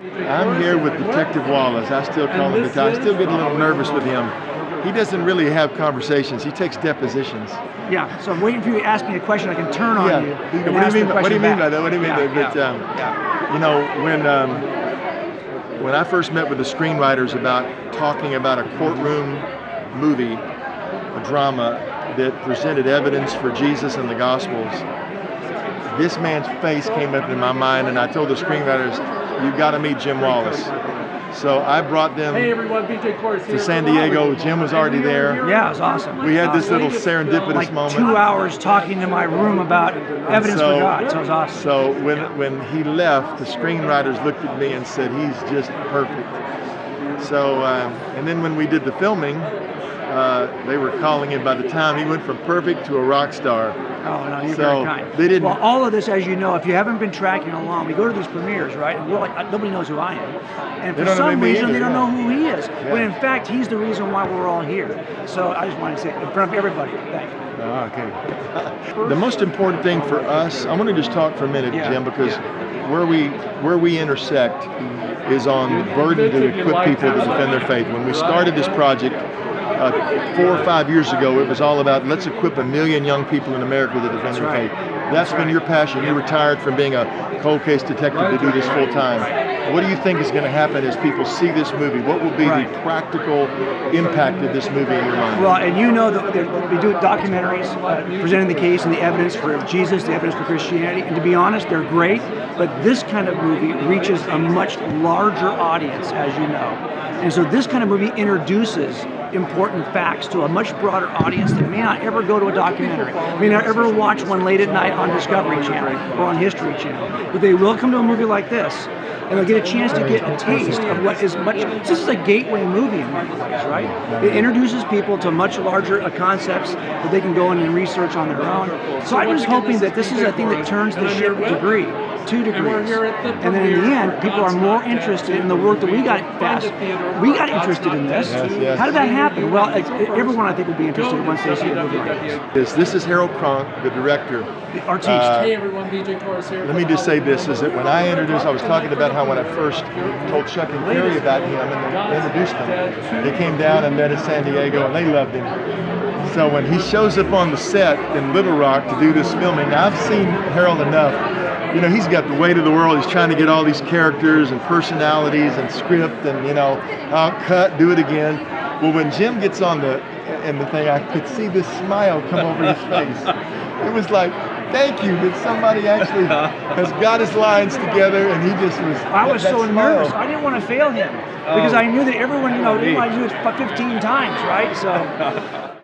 I'm here with Detective Wallace. I still call him I still get a little nervous with him. He doesn't really have conversations. He takes depositions. Yeah, so I'm waiting for you to ask me a question I can turn on you. What do you mean by that? What do you mean by that? You know, when I first met with the screenwriters about talking about a courtroom movie, a drama that presented evidence for Jesus and the Gospels, this man's face came up in my mind, and I told the screenwriters, "You've got to meet Jim Wallace." So I brought them to San Diego. Jim was already there. Yeah, it was awesome. We had this little serendipitous moment. 2 hours talking to my room about evidence for God, so it was awesome. So when he left, the screenwriters looked at me and said, "He's just perfect." So, and then when we did the filming, they were calling him, by the time he went from perfect to a rock star. Oh, no, you're very kind. They didn't. Well, all of this, as you know, if you haven't been tracking along, we go to these premieres, right? And we're like, nobody knows who I am. And for some reason, they don't know who he is. Yeah. When in fact, he's the reason why we're all here. So I just want to say, in front of everybody, thank you. Okay. The most important thing for us, I want to just talk for a minute, Jim, because where we intersect is on the burden to equip people to defend their faith. When we started this project, 4 or 5 years ago, it was all about let's equip 1 million young people in America to defend their faith. That's been your passion. You retired from being a cold case detective to do this full time. What do you think is going to happen as people see this movie? What will be the practical impact of this movie in your mind? Well, and you know that we do documentaries presenting the case and the evidence for Jesus, the evidence for Christianity, and to be honest, they're great, but this kind of movie reaches a much larger audience, as you know. And so this kind of movie introduces important facts to a much broader audience that may not ever go to a documentary, may not ever watch one late at night on Discovery Channel or on History Channel, but they will come to a movie like this, and they'll get a chance to get a taste of what is much. This is a gateway movie in many ways, right? It introduces people to much larger concepts that they can go in and research on their own. So I'm just hoping that this is a thing that turns the ship a 2 degrees, and then in the end, people are more interested in the work that we got interested in this. How did that happen? Well, everyone I think will be interested once they see the movie like this. This is Harold Kronk, the director. The artiste. Hey everyone, BJ Torres here. Let me just say this, is that when I was talking about how when I first told Chuck and Carrie about him and introduced them, they came down and met in San Diego and they loved him. So when he shows up on the set in Little Rock to do this filming, now I've seen Harold enough. You know, he's got the weight of the world. He's trying to get all these characters and personalities and script and, you know, cut, do it again. Well, when Jim gets on the thing, I could see this smile come over his face. It was like, thank you that somebody actually has got his lines together, and he just was. I was so nervous. I didn't want to fail him because I knew that everyone, you know, they might do it 15 times, right? So.